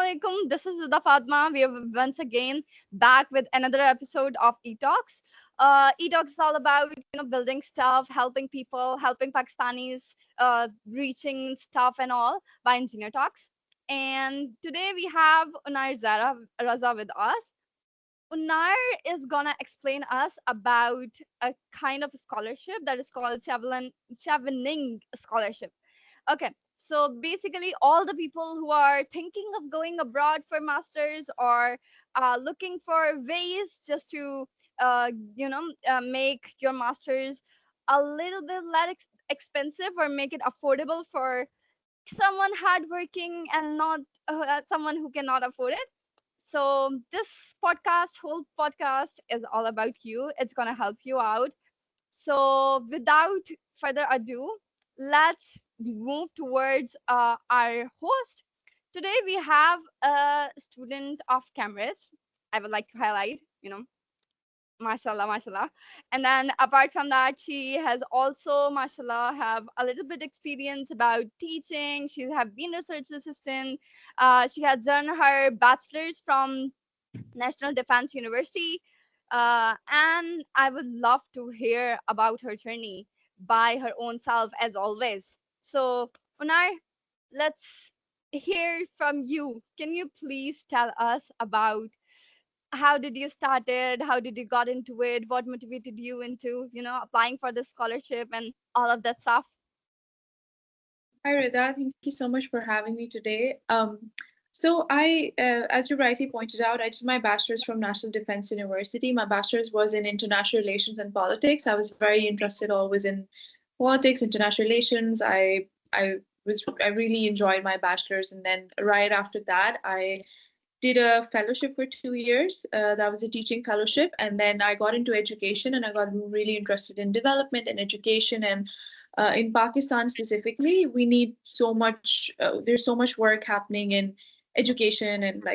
Assalamualaikum. This is Uda Fatma. We are once again back with another episode of Etalks. Etalks is all about building stuff, helping people, helping Pakistanis, reaching stuff and all by Engineer Talks. And today we have Oneir Raza with us. Oneir is gonna explain us about a kind of scholarship that is called Chevening Scholarship. Okay, so basically, all the people who are thinking of going abroad for masters or looking for ways just to, make your masters a little bit less expensive or make it affordable for someone hardworking and not someone who cannot afford it. So this whole podcast, is all about you. It's gonna help you out. So, without further ado, let's move towards our host. Today, we have a student of Cambridge. I would like to highlight, mashallah, mashallah. And then, apart from that, she has also, mashallah, have a little bit experience about teaching. She have been research assistant. She has done her bachelor's from National Defense University. And I would love to hear about her journey by her own self, as always. So, Unar, let's hear from you. Can you please tell us about how did you started? How did you got into it? What motivated you into, applying for this scholarship and all of that stuff? Hi, Rida. Thank you so much for having me today. As you rightly pointed out, I did my bachelor's from National Defense University. My bachelor's was in international relations and politics. I was very interested always in politics, international relations. I really enjoyed my bachelor's, and then right after that, I did a fellowship for 2 years. That was a teaching fellowship, and then I got into education, and I got really interested in development and education. And in Pakistan specifically, we need so much. There's so much work happening in education and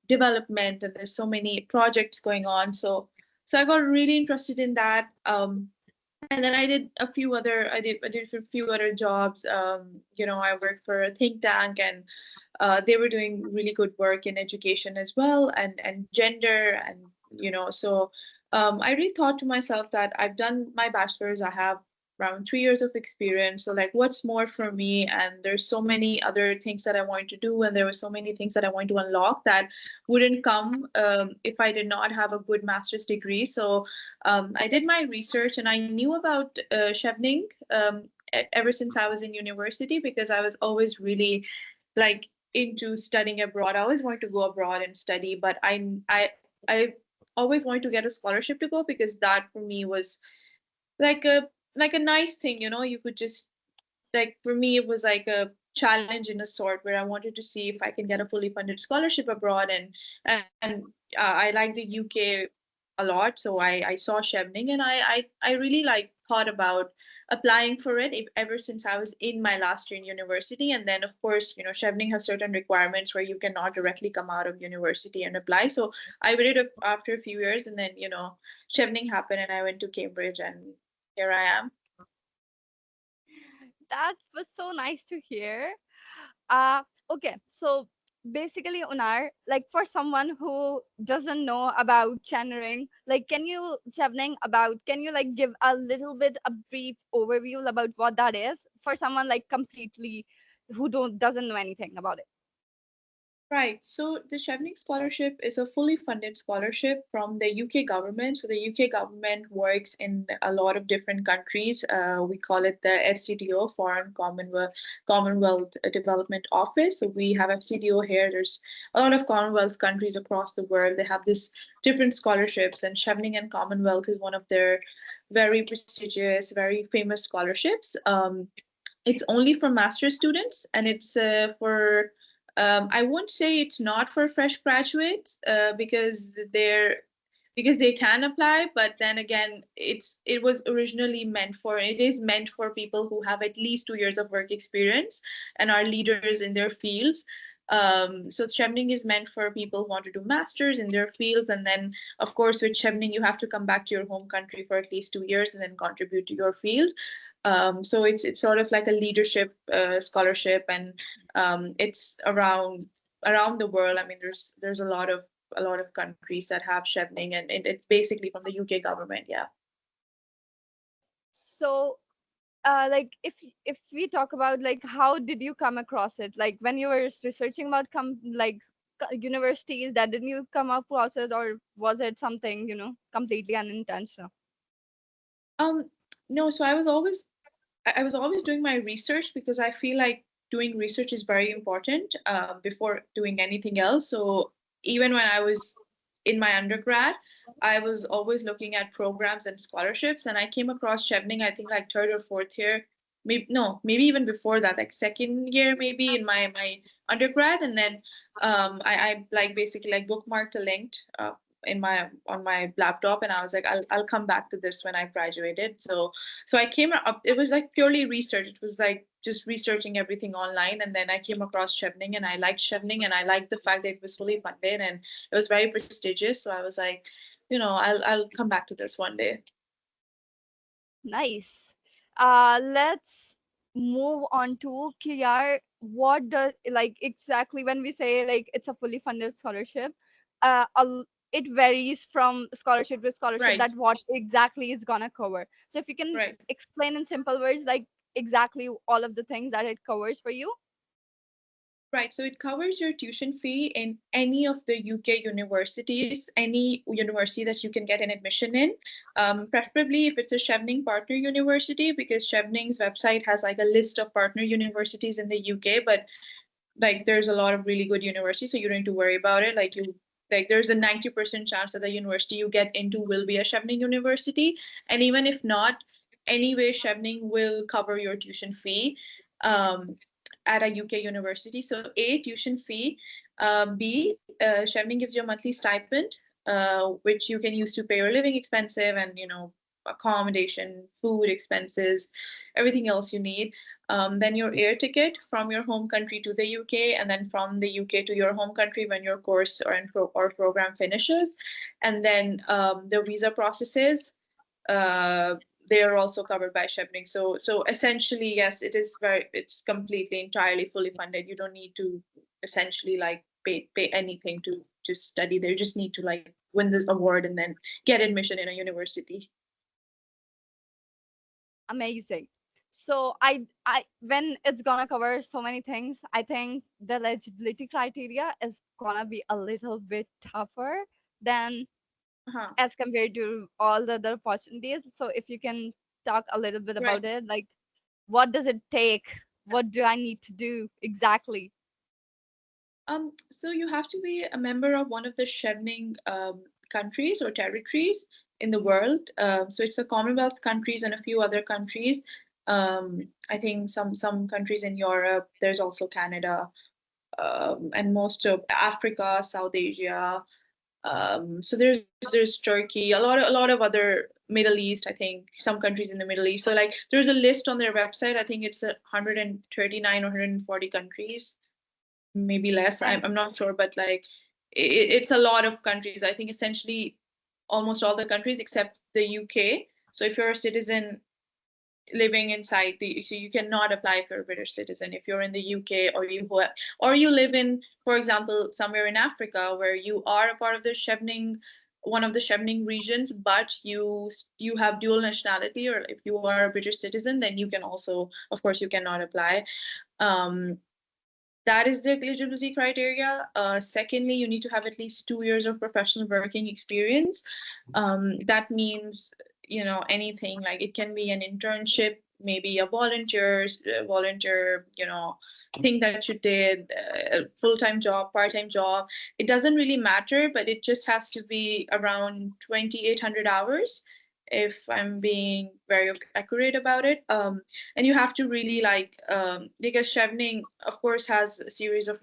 development, and there's so many projects going on. So I got really interested in that. And then I did a few other. I did a few other jobs. I worked for a think tank, and they were doing really good work in education as well, and gender, and so I really thought to myself that I've done my bachelor's. I have around 3 years of experience, so like what's more for me? And there's so many other things that I wanted to do, and there were so many things that I wanted to unlock that wouldn't come if I did not have a good master's degree. So I did my research, and I knew about Chevening ever since I was in university, because I was always really like into studying abroad. I always wanted to go abroad and study, but I always wanted to get a scholarship to go, because that for me was like a nice thing. You could just, like, for me it was like a challenge in a sort, where I wanted to see if I can get a fully funded scholarship abroad. And I like the UK a lot, so I saw Chevening, and I really thought about applying for it ever since I was in my last year in university. And then of course, Chevening has certain requirements where you cannot directly come out of university and apply. So I waited after a few years, and then Chevening happened, and I went to Cambridge, and here I am. That was so nice to hear. Okay, so basically, Unar, like for someone who doesn't know about channeling, like can you like give a little bit a brief overview about what that is for someone like completely who doesn't know anything about it? Right. So the Chevening Scholarship is a fully funded scholarship from the UK government. So the UK government works in a lot of different countries. We call it the FCDO, Foreign Commonwealth Development Office. So we have FCDO here. There's a lot of Commonwealth countries across the world. They have this different scholarships, and Chevening and Commonwealth is one of their very prestigious, very famous scholarships. It's only for master's students, and it's for I won't say it's not for fresh graduates, because they can apply, but then again, it is meant for people who have at least 2 years of work experience and are leaders in their fields. So Chevening is meant for people who want to do masters in their fields, and then of course with Chevening you have to come back to your home country for at least 2 years and then contribute to your field. So it's sort of like a leadership scholarship, and it's around around the world. I mean, there's a lot of countries that have Chevening, and it's basically from the UK government. Yeah. So, like if we talk about like how did you come across it? Like when you were researching about universities, that didn't you come across it, or was it something completely unintentional? No, so I was always doing my research because I feel like doing research is very important before doing anything else. So even when I was in my undergrad, I was always looking at programs and scholarships, and I came across Chevening, I think like third or fourth year, maybe even before that, like second year maybe in my undergrad, and then I like basically like bookmarked a link on my laptop, and I was like, I'll come back to this when I graduated. So I came up, it was like purely research. It was like just researching everything online. And then I came across Chevening, and I liked Chevening, and I liked the fact that it was fully funded and it was very prestigious. So I was like, I'll come back to this one day. Nice. Let's move on to Kiyar. What does like exactly when we say like it's a fully funded scholarship? It varies from scholarship to scholarship Right, that what exactly is gonna cover. So if you can right. explain in simple words like exactly all of the things that it covers for you. Right, so it covers your tuition fee in any of the UK universities, any university that you can get an admission in, preferably if it's a Chevening partner university, because Chevening's website has like a list of partner universities in the UK, but like there's a lot of really good universities, so you don't need to worry about it. Like there's a 90% chance that the university you get into will be a Chevening university, and even if not, anyway, Chevening will cover your tuition fee. At a UK university. So A, tuition fee. B, Chevening gives you a monthly stipend, which you can use to pay your living expenses and, accommodation, food expenses, everything else you need. Then your air ticket from your home country to the UK, and then from the UK to your home country when your course or program finishes. And then the visa processes, they are also covered by Chevening. So essentially, yes, it's completely entirely fully funded. You don't need to essentially like pay anything to study there. You just need to like win this award and then get admission in a university. Amazing. So I when it's gonna cover so many things, I think the eligibility criteria is gonna be a little bit tougher than Uh-huh. as compared to all the other opportunities. So if you can talk a little bit Right. about it, like what does it take? What do I need to do exactly? So you have to be a member of one of the Chevening countries or territories in the world. So it's the Commonwealth countries and a few other countries. I think some countries in Europe. There's also Canada, and most of Africa, South Asia. So there's Turkey, a lot of other Middle East. I think some countries in the Middle East. So like there's a list on their website. I think it's 139 or 140 countries, maybe less. And I'm not sure, but like it's a lot of countries. I think essentially almost all the countries except the UK. So if you're a citizen living inside so you cannot apply if you're a British citizen if you're in the UK, or you live in, for example, somewhere in Africa where you are a part of the Chevening, one of the Chevening regions, but you have dual nationality, or if you are a British citizen, then you can also, of course, you cannot apply. Um, that is the eligibility criteria. Secondly, you need to have at least 2 years of professional working experience. That means, anything, like it can be an internship, maybe a volunteer, thing that you did, a full-time job, part-time job. It doesn't really matter, but it just has to be around 2,800 hours, if I'm being very accurate about it. And you have to really because Chevening, of course, has a series of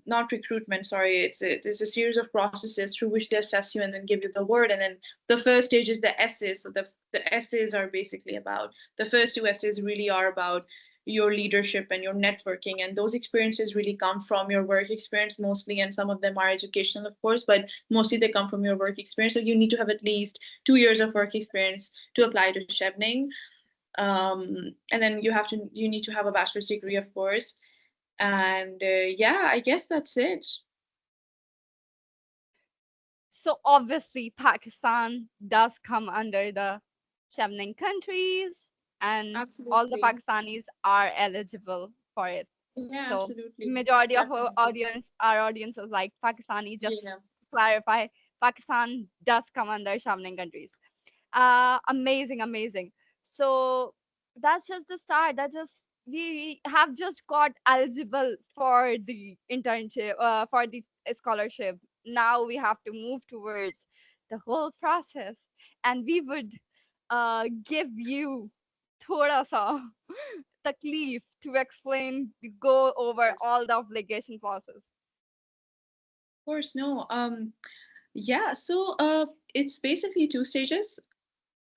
not recruitment, sorry, there's a series of processes through which they assess you and then give you the award. And then the first stage is the essays. So the essays are basically about, the first two essays really are about your leadership and your networking, and those experiences really come from your work experience mostly, and some of them are educational, of course, but mostly they come from your work experience. So you need to have at least 2 years of work experience to apply to Chevening. And then you need to have a bachelor's degree, of course. And yeah, I guess that's it. So obviously Pakistan does come under the Chevening countries, and all the Absolutely. Pakistanis are eligible for it. Yeah, So absolutely. majority of Definitely. our audience is like Pakistani. Just Yeah. to clarify, Pakistan does come under Chevening countries. Amazing, amazing. So that's just the start. That just we have just got eligible for the internship, for the scholarship. Now we have to move towards the whole process, and we would give you thoda sa taklif to explain, to go over all the application process. Of course, no. Yeah, so it's basically two stages.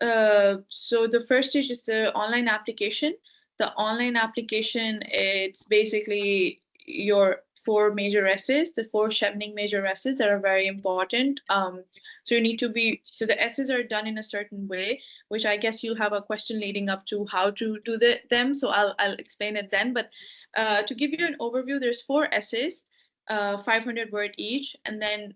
So the first stage is the online application. The online application, it's basically your four major essays, the four Chevening major essays that are very important. So you need to be, so the essays are done in a certain way, which I guess you'll have a question leading up to how to do them. So I'll explain it then. But to give you an overview, there's four essays, 500 word each, and then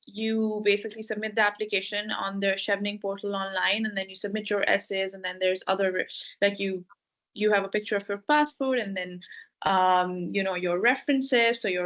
you basically submit the application on the Chevening portal online, and then you submit your essays, and then there's other, like you have a picture of your passport, and then your references. So you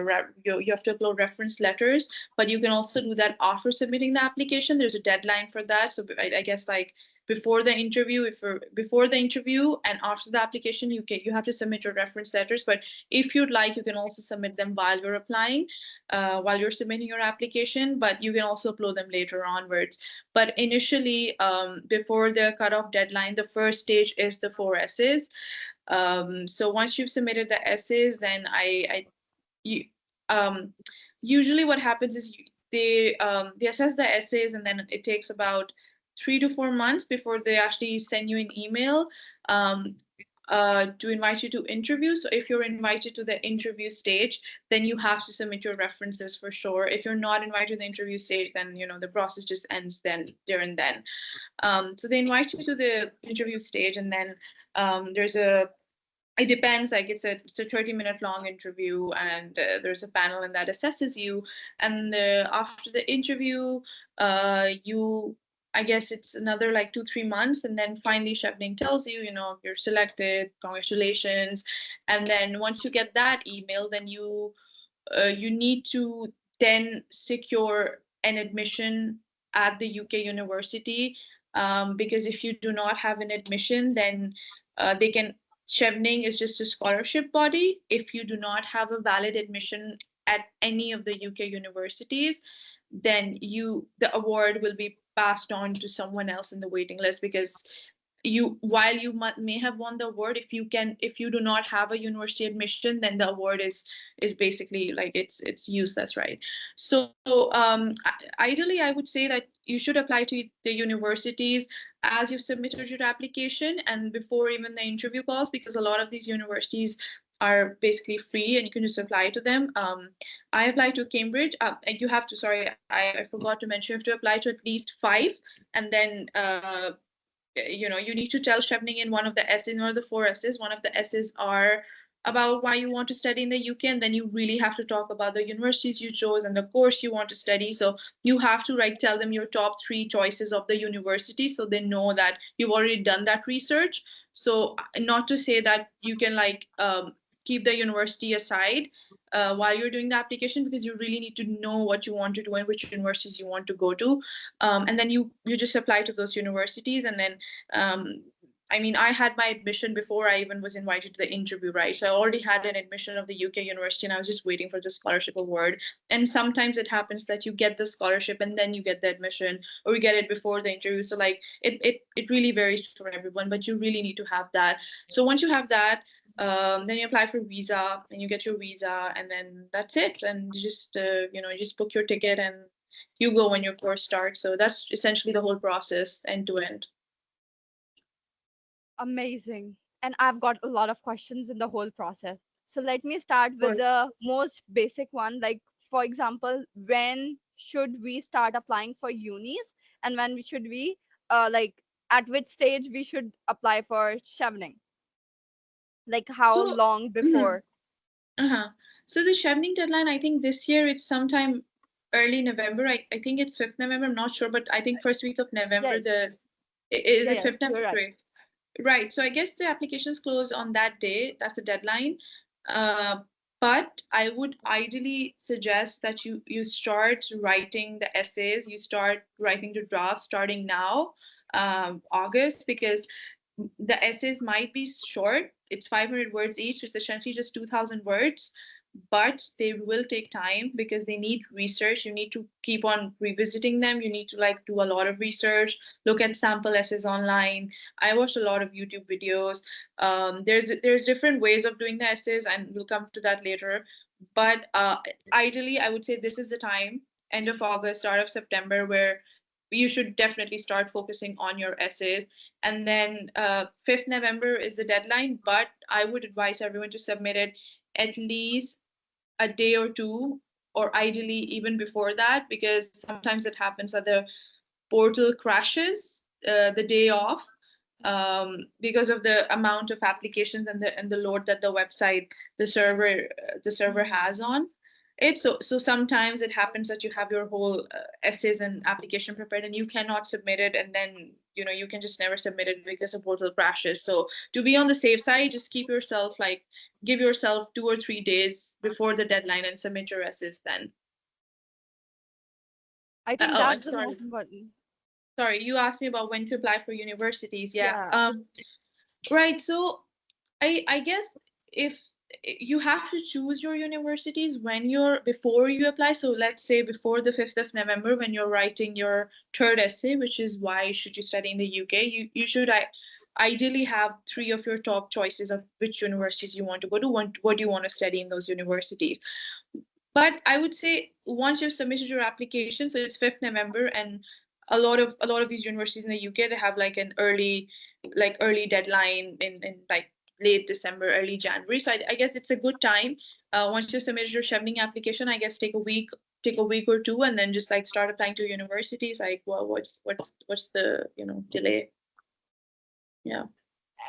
have to upload reference letters, but you can also do that after submitting the application. There's a deadline for that. So I guess like before the interview, before the interview and after the application, you have to submit your reference letters. But if you'd like, you can also submit them while you're applying, while you're submitting your application, but you can also upload them later onwards. But initially, before the cutoff deadline, the first stage is the four essays. So once you've submitted the essays, then you, um, usually what happens is they assess the essays, and then it takes about 3 to 4 months before they actually send you an email um, to invite you to interview. So if you're invited to the interview stage, then you have to submit your references for sure. If you're not invited to the interview stage, then the process just ends there and then. So they invite you to the interview stage, and then there's a it depends, like it's a 30-minute long interview, and there's a panel and that assesses you. And after the interview, you I guess it's another like 2-3 months, and then finally Chevening tells you, you're selected, congratulations. And then once you get that email, then you need to then secure an admission at the UK university, because if you do not have an admission, then they can Chevening is just a scholarship body. If you do not have a valid admission at any of the UK universities, then the award will be passed on to someone else in the waiting list, because while you may have won the award, if you do not have a university admission, then the award is basically like it's useless, right? So ideally I would say that you should apply to the universities as you've submitted your application and before even the interview calls, because a lot of these universities are basically free and you can just apply to them. I applied to Cambridge. And you have to, sorry, I forgot to mention, you have to apply to at least five, and then you need to tell Chevening in one of the essays, one of the four essays. One of the essays are about why you want to study in the UK, and then you really have to talk about the universities you chose and the course you want to study. So you have to tell them your top three choices of the university, so they know that you've already done that research. So not to say that you can keep the university aside while you're doing the application, because you really need to know what you want to do and which universities you want to go to. And then you just apply to those universities, and then I mean, I had my admission before I even was invited to the interview, right? So I already had an admission of the UK university, and I was just waiting for the scholarship award. And sometimes it happens that you get the scholarship and then you get the admission, or you get it before the interview. So it really varies for everyone, but you really need to have that. So once you have that, then you apply for visa, and you get your visa, and then that's it. And you just book your ticket and you go when your course starts. So that's essentially the whole process end to end. Amazing. And I've got a lot of questions in the whole process. So let me start Of with course. the most basic one. Like, for example, when should we start applying for unis? And when should we, like, at which stage we should apply for Chevening? Like, how So long before? So the Chevening deadline, I think this year it's sometime early November. I think it's 5th November. I'm not sure, but I think first week of November. Yes. Is it Yeah, 5th you're November? right. Great. Right. So I guess the applications close on that day. That's the deadline. But I would ideally suggest that you start writing the essays. You start writing the drafts starting now, August, because the essays might be short. It's 500 words each. It's essentially just 2,000 words, but they will take time because they need research. You need to keep on revisiting them. You need to like do a lot of research, look at sample essays online. I watched a lot of YouTube videos. There's different ways of doing the essays, and we'll come to that later. But ideally, I would say this is the time, end of August, start of September, where you should definitely start focusing on your essays. And then 5th November is the deadline, but I would advise everyone to submit it at least a day or two, or ideally even before that, because sometimes it happens that the portal crashes the day off, because of the amount of applications and the load that the server has on it. So sometimes it happens that you have your whole essays and application prepared and you cannot submit it, and then you can just never submit it because the portal crashes. So to be on the safe side, just give yourself 2 or 3 days before the deadline and submit your essays then. I think Oh, I'm that's the sorry. most important. Sorry, you asked me about when to apply for universities. Yeah. Yeah. Right. So I guess if you have to choose your universities before you apply. So let's say before the 5th of November, when you're writing your third essay, which is why should you study in the UK, you should ideally have 3 of your top choices of which universities you want to go to, what do you want to study in those universities. But I would say once you've submitted your application, so it's 5th November, and a lot of these universities in the UK, they have like an early deadline in like late December, early January. So I guess it's a good time. Once you submit your Chevening application, I guess take a week or two, and then just like start applying to universities. Like, well, what's the delay? Yeah.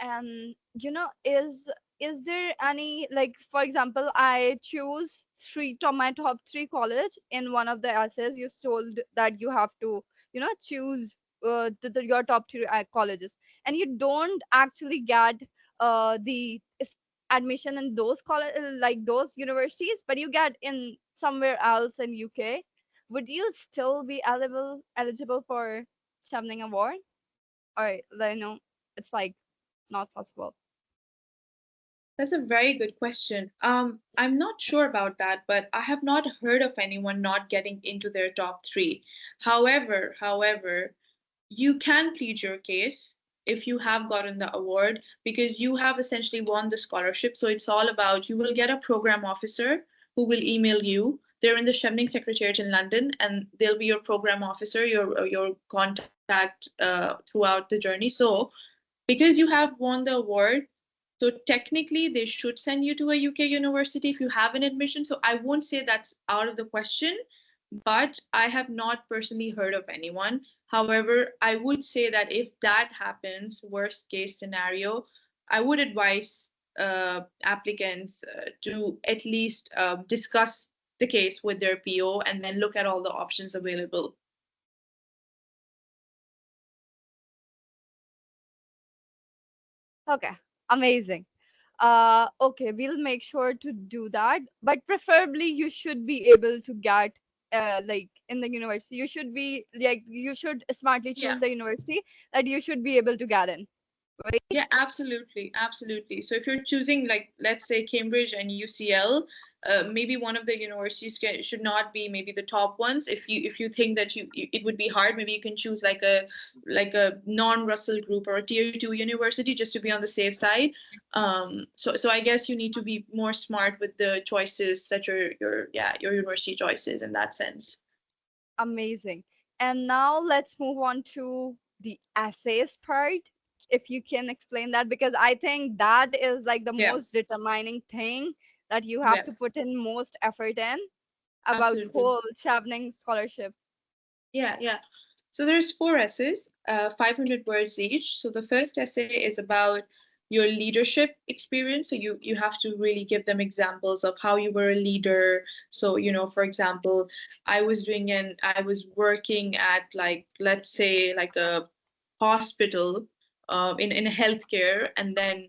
And is there any, like, for example, I choose my top three college in one of the essays you told that you have to choose your top three colleges, and you don't actually get admission in those college, like those universities, but you get in somewhere else in UK. Would you still be eligible for Chevening Award, or it's like not possible? That's a very good question. I'm not sure about that, but I have not heard of anyone not getting into their top three. However, you can plead your case if you have gotten the award because you have essentially won the scholarship. So it's all about you will get a program officer who will email you. They're in the Chevening Secretariat in London, and they'll be your program officer, your contact throughout the journey. So because you have won the award, so technically they should send you to a UK university if you have an admission. So I won't say that's out of the question, but I have not personally heard of anyone. However, I would say that if that happens, worst case scenario, I would advise applicants to at least discuss the case with their PO and then look at all the options available. Okay, amazing. Okay, we'll make sure to do that, but preferably you should be able to get like in the university. You should smartly Yeah. choose the university that you should be able to get in, right? Yeah, absolutely, absolutely. So if you're choosing, like, let's say Cambridge and UCL, maybe one of the universities should not be maybe the top ones. If you think that it would be hard, maybe you can choose like a non-Russell group or a tier 2 university just to be on the safe side. So I guess you need to be more smart with the choices that your university choices in that sense. Amazing. And now let's move on to the essays part. If you can explain that, because I think that is like the Yeah, most determining thing that you have yeah, to put in most effort in about absolutely. whole Chevening scholarship. Yeah. So there's 4 essays, 500 words each. So the first essay is about your leadership experience. So you have to really give them examples of how you were a leader. So, for example, I was working at, like, let's say, like a hospital, in healthcare, and then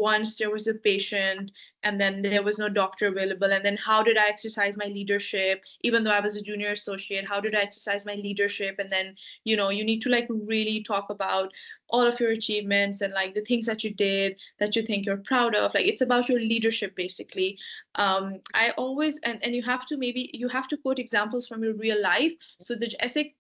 once there was a patient and then there was no doctor available, and then how did I exercise my leadership? Even though I was a junior associate, how did I exercise my leadership? And then you need to, like, really talk about all of your achievements and, like, the things that you did that you think you're proud of. Like, it's about your leadership, basically. I always, and you have to quote examples from your real life. So the essay,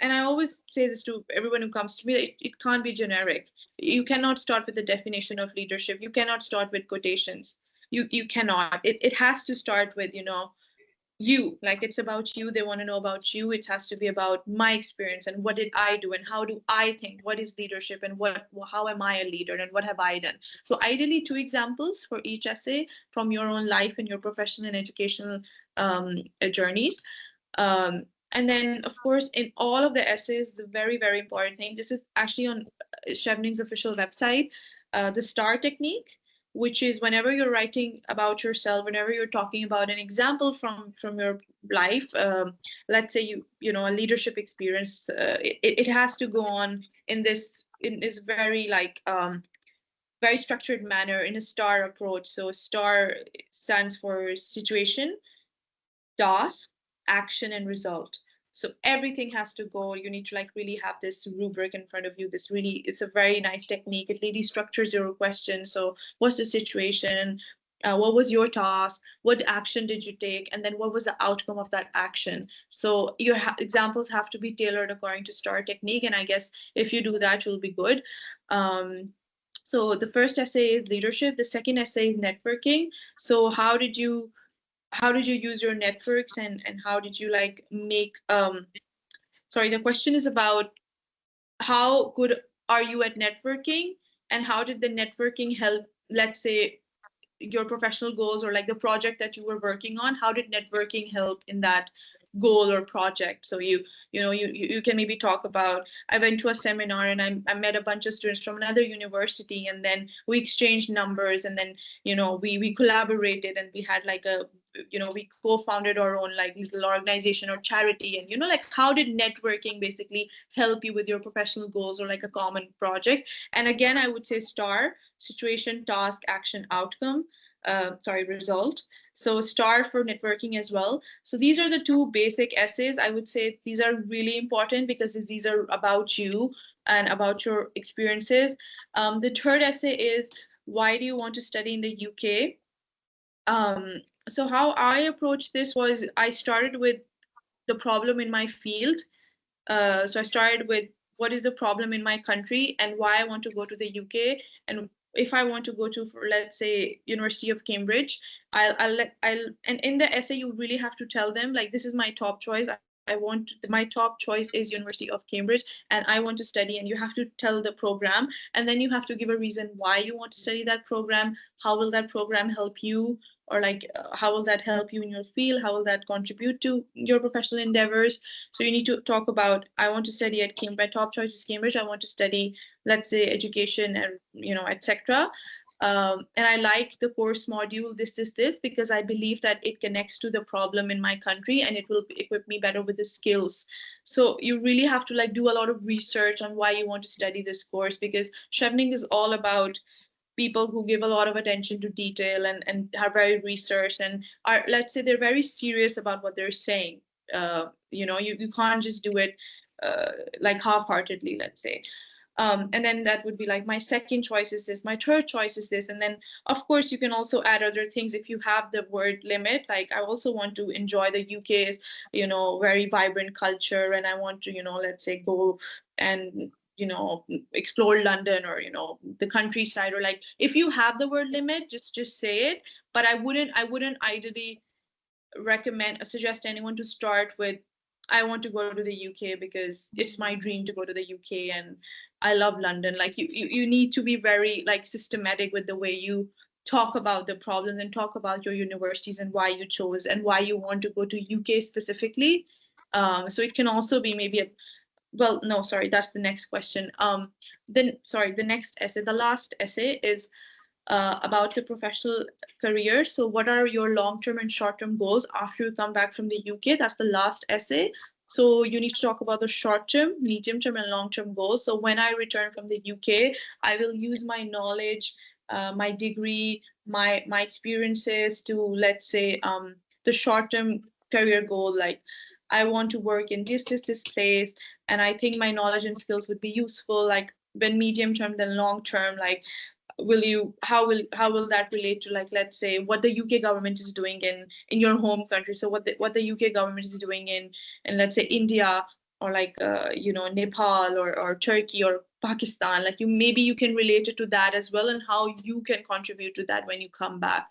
and I always say this to everyone who comes to me, it can't be generic. You cannot start with the definition of leadership. You cannot start with quotations. You cannot. It has to start with, you. Like, it's about you. They want to know about you. It has to be about my experience and what did I do and how do I think, what is leadership, and how am I a leader and what have I done. So ideally 2 examples for each essay from your own life and your professional and educational journeys. And then, of course, in all of the essays, the very, very important thing, this is actually on Chevening's official website, the STAR technique, which is whenever you're writing about yourself, whenever you're talking about an example from your life, let's say a leadership experience, it has to go on in this very, like, very structured manner, in a STAR approach. So STAR stands for situation, task, action, and result. So everything has to go. You need to, like, really have this rubric in front of you. It's a very nice technique. It really structures your question. So what's the situation? What was your task? What action did you take? And then what was the outcome of that action? So your examples have to be tailored according to STAR technique. And I guess if you do that, you'll be good. So the first essay is leadership. The second essay is networking. So how did you use your networks, and how did you, like, make the question is about how good are you at networking, and how did the networking help, let's say, your professional goals, or like the project that you were working on? How did networking help in that goal or project? So you can maybe talk about, I went to a seminar and I met a bunch of students from another university, and then we exchanged numbers, and then we collaborated, and we had like we co-founded our own, like, little organization or charity. And like, how did networking basically help you with your professional goals or like a common project? And again, I would say STAR: situation, task, action, outcome, result. So STAR for networking as well. So these are the 2 basic essays. I would say these are really important because these are about you and about your experiences. The third essay is, why do you want to study in the UK? So how I approached this was, I started with the problem in my field. So I started with, what is the problem in my country and why I want to go to the UK? And if I want to go to, for, let's say, University of Cambridge, and in the essay, you really have to tell them, like, this is my top choice. My top choice is University of Cambridge, and I want to study. And you have to tell the program, and then you have to give a reason why you want to study that program. How will that program help you? Or like, how will that help you in your field? How will that contribute to your professional endeavors? So you need to talk about, I want to study at Cambridge. My top choice is Cambridge. I want to study, let's say, education and, etc. And I like the course module, this, because I believe that it connects to the problem in my country, and it will equip me better with the skills. So you really have to, like, do a lot of research on why you want to study this course, because Chevening is all about people who give a lot of attention to detail and are very researched and are, let's say, they're very serious about what they're saying. You can't just do it like half-heartedly, let's say. And then that would be like, my second choice is this, my third choice is this. And then, of course, you can also add other things if you have the word limit. Like, I also want to enjoy the UK's, very vibrant culture, and I want to, let's say, go and explore London, or the countryside, or like, if you have the word limit, just say it. But I wouldn't ideally suggest anyone to start with, I want to go to the UK because it's my dream to go to the UK and I love London. Like, you need to be very, like, systematic with the way you talk about the problems and talk about your universities and why you chose and why you want to go to UK specifically. So it can also be maybe well, no, sorry, that's the next question. The next essay, the last essay is about the professional career. So what are your long-term and short-term goals after you come back from the UK? That's the last essay. So you need to talk about the short-term, medium-term, and long-term goals. So when I return from the UK, I will use my knowledge, my degree, my experiences to, let's say, the short-term career goal, like I want to work in this place, and I think my knowledge and skills would be useful. Like when medium term, then long term, like how will that relate to, like, let's say what the UK government is doing in your home country? So what the UK government is doing in let's say India, or like Nepal, or Turkey, or Pakistan, like maybe you can relate it to that as well, and how you can contribute to that when you come back.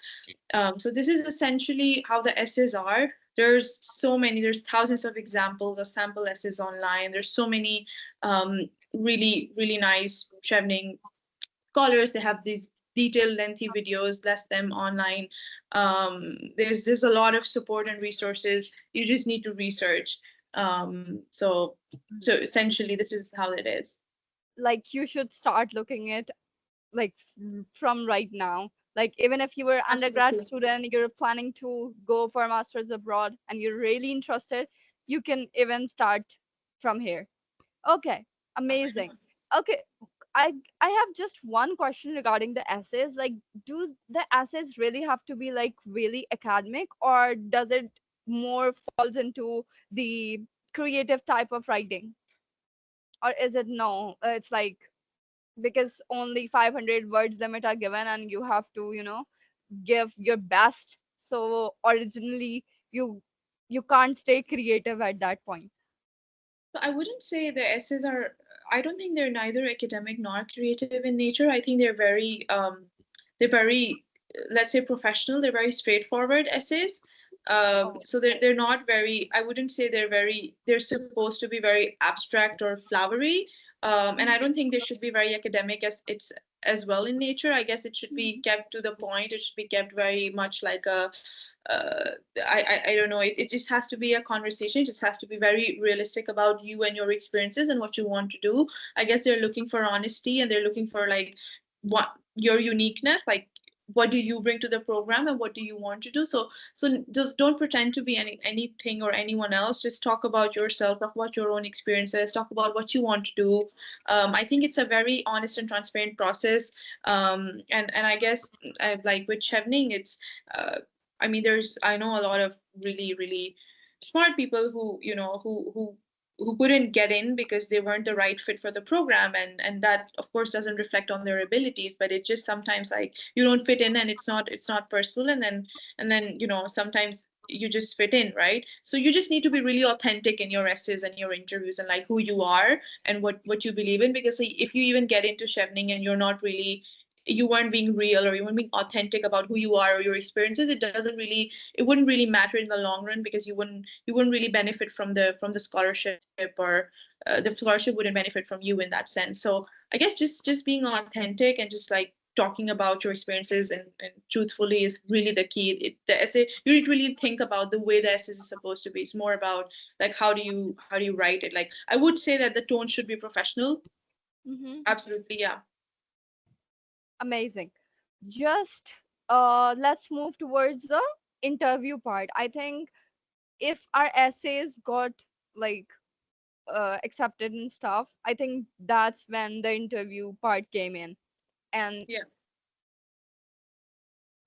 So this is essentially how the essays are. There's thousands of examples of sample essays online. There's so many really nice Chevening scholars. They have these detailed, lengthy videos. That's them online. There's a lot of support and resources. You just need to research. So essentially, this is how it is. Like you should start looking at like from right now. Like even if you were undergrad Absolutely. student, you're planning to go for a master's abroad and you're really interested, you can even start from here. Okay, amazing. Okay, I have just one question regarding the essays. Like, do the essays really have to be like really academic, or does it more falls into the creative type of writing? Or is it no? It's like because only 500 words limit are given and you have to, give your best. So originally you can't stay creative at that point. So I wouldn't say the essays are. I don't think they're neither academic nor creative in nature. I think they're very, let's say, professional. They're very straightforward essays. So they're not very. I wouldn't say they're very. They're supposed to be very abstract or flowery. And I don't think they should be very academic as well in nature. I guess it should be kept to the point. It should be kept very much like a uh, I don't know. It just has to be a conversation. It just has to be very realistic about you and your experiences and what you want to do. I guess they're looking for honesty, and they're looking for like what your uniqueness, like what do you bring to the program and what do you want to do. So just don't pretend to be anything or anyone else. Just talk about yourself, talk about your own experiences, talk about what you want to do. I think it's a very honest and transparent process. And I guess like with Chevening, it's I mean, I know a lot of really smart people who, who couldn't get in because they weren't the right fit for the program, and that of course doesn't reflect on their abilities, but it just sometimes like you don't fit in, and it's not personal, and then sometimes you just fit in, right? So you just need to be really authentic in your essays and your interviews, and like who you are and what you believe in, because if you even get into Chevening and you weren't being real, or you weren't being authentic about who you are or your experiences, it wouldn't really matter in the long run, because you wouldn't really benefit from the scholarship, or the scholarship wouldn't benefit from you in that sense. So I guess just being authentic and just like talking about your experiences and truthfully is really the key. The essay, you need to really think about the way the essay is supposed to be. It's more about like how do you write it. Like I would say that the tone should be professional. Hmm. Absolutely, yeah. Amazing. Just let's move towards the interview part. I think if our essays got like accepted and stuff, I think that's when the interview part came in. And Yeah.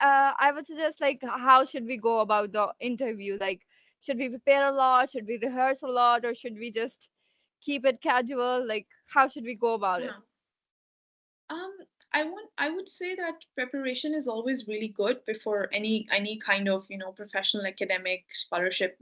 I would suggest like how should we go about the interview? Like should we prepare a lot? Should we rehearse a lot? Or should we just keep it casual? Like how should we go about it? Uh-huh. Um, I would say that preparation is always really good before any kind of professional academic scholarship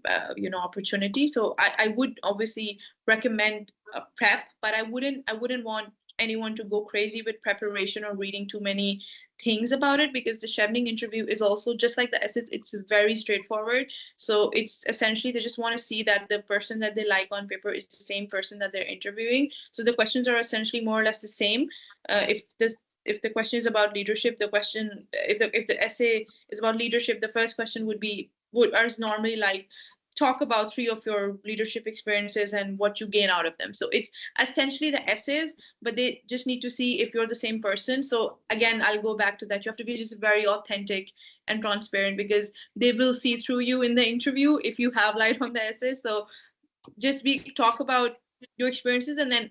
opportunity. So I would obviously recommend a prep, but I wouldn't want anyone to go crazy with preparation or reading too many things about it, because the Chevening interview is also just like the essays. It's very straightforward. So it's essentially they just want to see that the person that they like on paper is the same person that they're interviewing. So the questions are essentially more or less the same. If the question is about leadership, if the essay is about leadership, the first question is normally like talk about 3 of your leadership experiences and what you gain out of them. So it's essentially the essays, but they just need to see if you're the same person. So again, I'll go back to that. You have to be just very authentic and transparent, because they will see through you in the interview if you have light on the essays. So just talk about your experiences, and then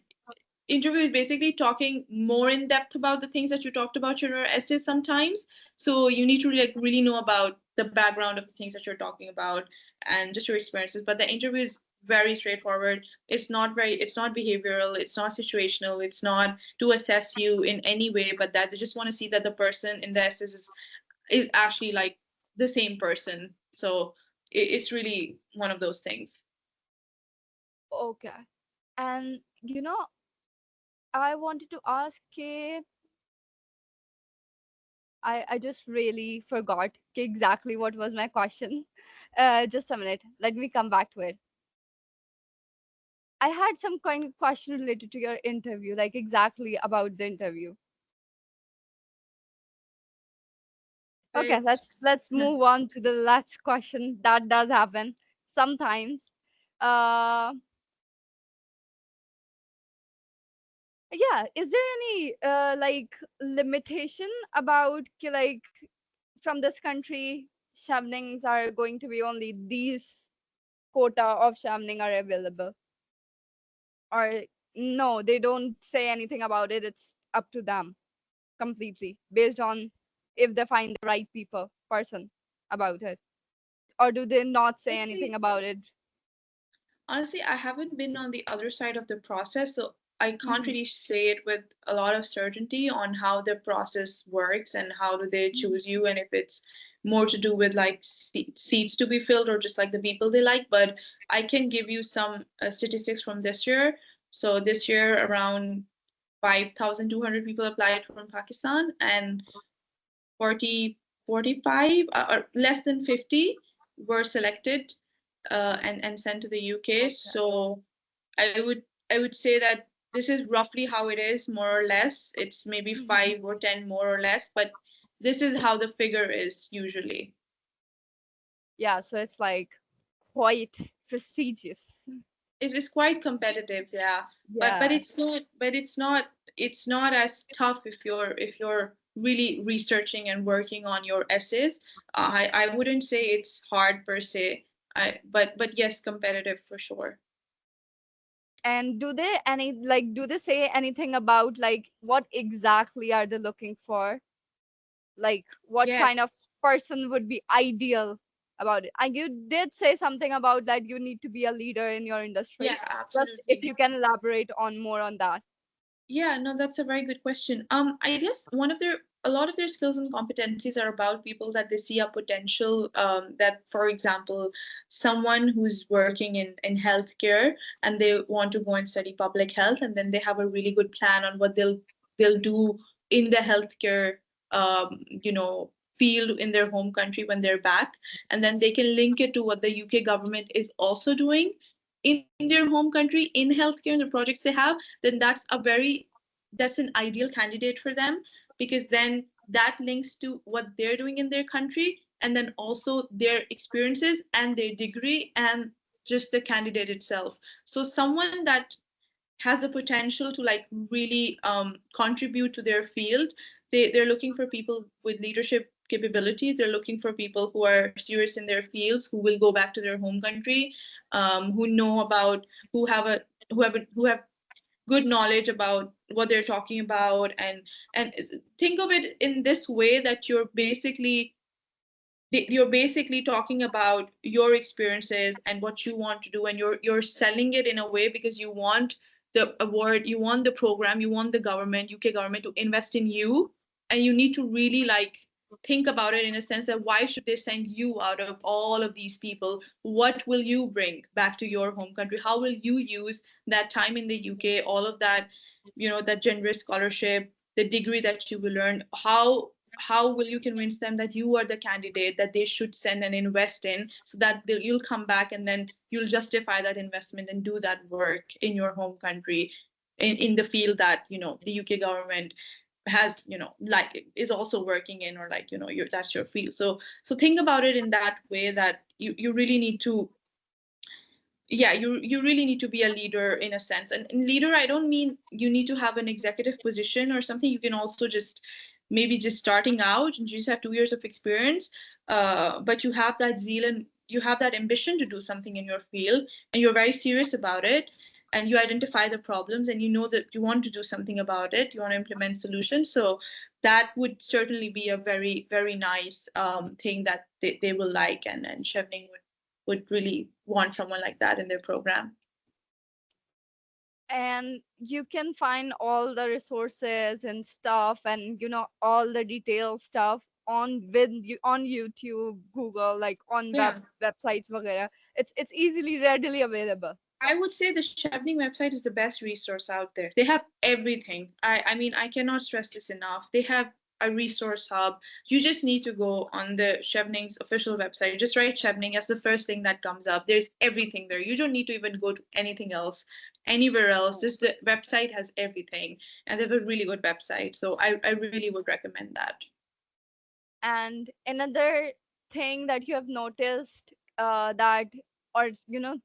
interview is basically talking more in depth about the things that you talked about in your essays sometimes. So you need to really know about the background of the things that you're talking about and just your experiences. But the interview is very straightforward. It's not behavioral, it's not situational, it's not to assess you in any way, but that they just want to see that the person in the essays is actually like the same person. So it's really one of those things. Okay. And I wanted to ask, I just really forgot exactly what was my question. Just a minute. Let me come back to it. I had some kind of question related to your interview, like exactly about the interview. Okay, let's move on to the last question. That does happen sometimes. Uh, yeah, is there any like limitation about like from this country, Chevenings are going to be only these quota of Chevening are available? Or no, they don't say anything about it. It's up to them completely based on if they find the right person about it. Or do they not say anything about it? Honestly, I haven't been on the other side of the process, so I can't really say it with a lot of certainty on how the process works and how do they choose you, and if it's more to do with like seats to be filled or just like the people they like. But I can give you some statistics from this year. So this year, around 5,200 people applied from Pakistan, and 40, 45, or less than 50 were selected and sent to the UK. So I would say that this is roughly how it is, more or less. It's maybe 5 or 10 more or less, but this is how the figure is usually. Yeah, so it's like quite prestigious. It is quite competitive, yeah. But Yeah. it's not as tough if you're really researching and working on your essays. I wouldn't say it's hard per se. But yes, competitive for sure. And do they say anything about like what exactly are they looking for? Like what kind of Yes. person would be ideal about it? And you did say something about that you need to be a leader in your industry. Yeah, Just if absolutely. you can elaborate on more on that. Yeah, no, that's a very good question. I guess a lot of their skills and competencies are about people that they see a potential. That, for example, someone who's working in healthcare and they want to go and study public health, and then they have a really good plan on what they'll do in the healthcare, field in their home country when they're back, and then they can link it to what the UK government is also doing in their home country in healthcare and the projects they have. Then that's an ideal candidate for them, because then that links to what they're doing in their country, and then also their experiences and their degree and just the candidate itself. So someone that has the potential to like really contribute to their field. They're looking for people with leadership capability. They're looking for people who are serious in their fields, who will go back to their home country, who know about, who have a who have good knowledge about what they're talking about. And think of it in this way, that you're basically talking about your experiences and what you want to do, and you're selling it in a way because you want the award, you want the program, you want the government, UK government, to invest in you. And you need to really like think about it in a sense that why should they send you out of all of these people? What will you bring back to your home country? How will you use that time in the UK, all of that, that generous scholarship, the degree that you will learn? How will you convince them that you are the candidate that they should send and invest in, so that you'll come back and then you'll justify that investment and do that work in your home country, in the field that the UK government has, like is also working in, or like that's your field. So think about it in that way, that you really need to yeah, you really need to be a leader in a sense. And leader, I don't mean you need to have an executive position or something. You can also just maybe just starting out and you just have 2 years of experience, but you have that zeal and you have that ambition to do something in your field, and you're very serious about it, and you identify the problems, and you know that you want to do something about it. You want to implement solutions. So that would certainly be a very, very nice thing that they will like, and Chevening would really want someone like that in their program. And you can find all the resources and stuff, and all the detailed stuff on YouTube, Google, like on Yeah. websites वगैरह. It's easily readily available. I would say the Chevening website is the best resource out there. They have everything. I mean, I cannot stress this enough. They have a resource hub. You just need to go on the Chevening's official website. Just write Chevening as the first thing that comes up. There's everything there. You don't need to even go to anything else, anywhere else. Just the website has everything. And they have a really good website. So I really would recommend that. And another thing that you have noticed, that, or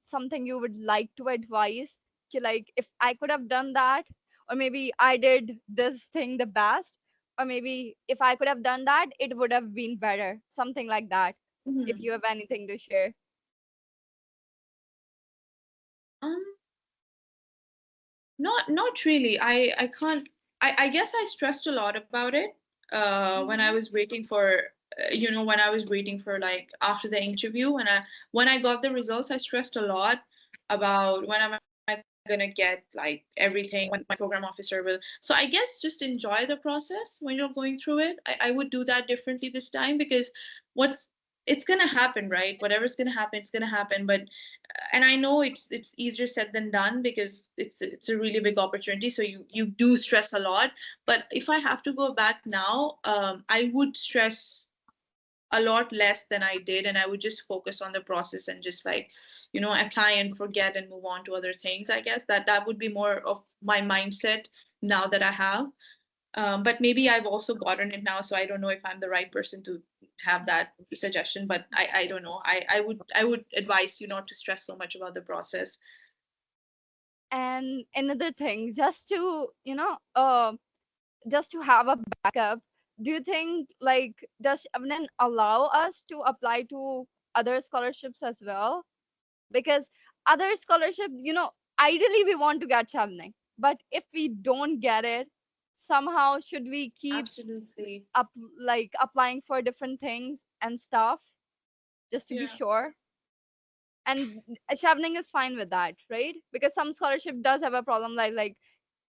something you would like to advise, like if I could have done that, or maybe I did this thing the best, or maybe if I could have done that, it would have been better, something like that. If you have anything to share. Um, not really. I can't. I guess I stressed a lot about it when I was waiting for when I was waiting for like after the interview, when I got the results, I stressed a lot about when am I gonna get like everything, when my program officer will. So I guess just enjoy the process when you're going through it. I would do that differently this time, because what's it's gonna happen, right? Whatever's gonna happen, it's gonna happen. But and I know it's easier said than done, because it's a really big opportunity. So you do stress a lot. But if I have to go back now, I would stress a lot less than I did, and I would just focus on the process and just like, apply and forget and move on to other things. I guess that would be more of my mindset now that I have. But maybe I've also gotten it now, so I don't know if I'm the right person to have that suggestion. But I don't know. I would advise you not to stress so much about the process. And another thing, just to just to have a backup, do you think, like, does Chevening allow us to apply to other scholarships as well? Because other scholarship, ideally we want to get Chevening, but if we don't get it, somehow should we keep Absolutely. up, like, applying for different things and stuff, just to be Yeah. sure? And Chevening is fine with that, right? Because some scholarship does have a problem, like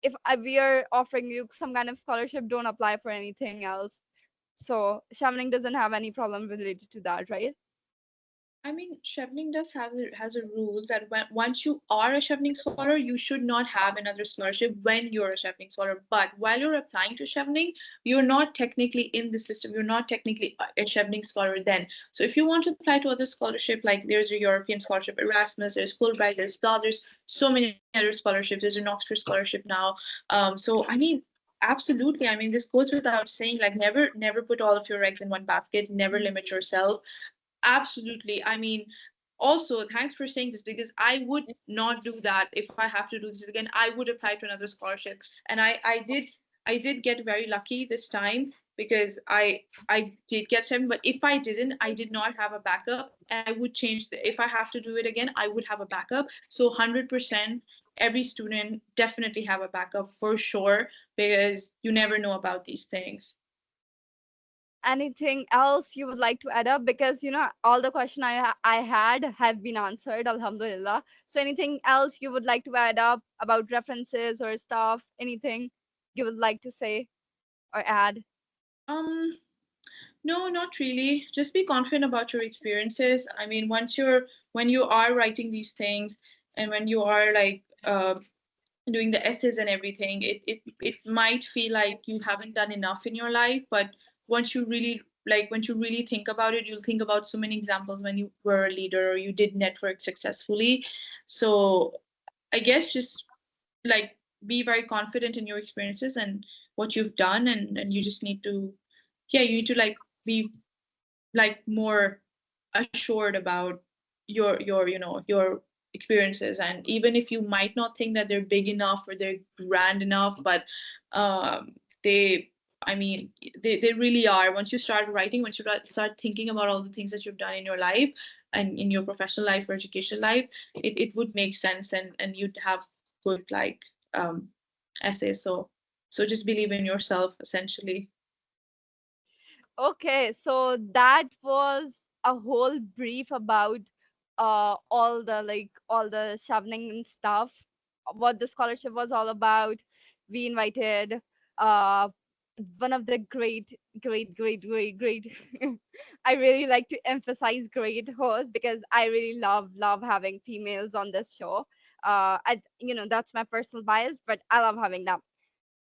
if we are offering you some kind of scholarship, don't apply for anything else. So Chevening doesn't have any problem related to that, right? I mean, Chevening does has a rule that once you are a Chevening scholar, you should not have another scholarship when you're a Chevening scholar. But while you're applying to Chevening, you're not technically in the system. You're not technically a Chevening scholar then. So if you want to apply to other scholarship, like there's a European scholarship, Erasmus, there's Fulbright, there's so many other scholarships. There's an Oxford scholarship now. So I mean, absolutely. I mean, this goes without saying. Like, never put all of your eggs in one basket. Never limit yourself. Absolutely. I mean, also, thanks for saying this, because I would not do that. If I have to do this again, I would apply to another scholarship. And I did get very lucky this time, because I did get some. But if I didn't, I did not have a backup. And I would change if I have to do it again, I would have a backup. So 100%, every student definitely have a backup for sure, because you never know about these things. Anything else you would like to add up? Because all the question I had have been answered, alhamdulillah. So anything else you would like to add up about references or stuff? Anything you would like to say or add? Um, No, not really. Just be confident about your experiences. I mean, when you are writing these things, and when you are like doing the essays and everything, it might feel like you haven't done enough in your life. But once you really think about it, you'll think about so many examples when you were a leader or you did network successfully. So I guess just like be very confident in your experiences and what you've done, and you just need to, yeah, you need to like be like more assured about your experiences. And even if you might not think that they're big enough or they're grand enough, but they really are. Once you start writing, once you start thinking about all the things that you've done in your life and in your professional life or education life, it would make sense, and you'd have good essays. So just believe in yourself, essentially. Okay, so that was a whole brief about all the Chevening stuff, what the scholarship was all about. We invited uh one of the great I really like to emphasize great hosts because I really love having females on this show. That's my personal bias, but I love having them.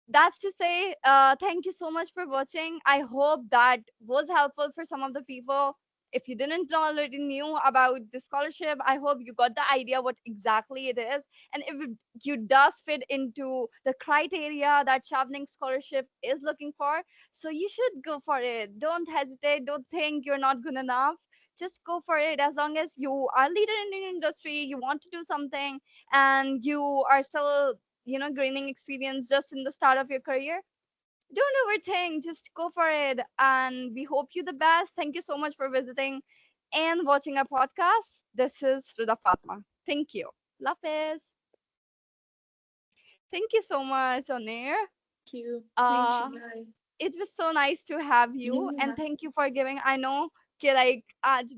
That's to say, thank you so much for watching. I hope that was helpful for some of the people. If you didn't already knew about the scholarship, I hope you got the idea what exactly it is, and if you does fit into the criteria that Chevening Scholarship is looking for, so you should go for it. Don't hesitate. Don't think you're not good enough. Just go for it. As long as you are a leader in the industry, you want to do something, and you are still gaining experience just in the start of your career, don't overthink, just go for it, and we hope you the best. Thank you so much for visiting and watching our podcast. This is Rida Fatma. Thank you. Lapis. Thank you so much, Oneir. Thank you. Thank uh you. Bye. it was so nice to have you, and Yeah. thank you for giving. I know कि like आज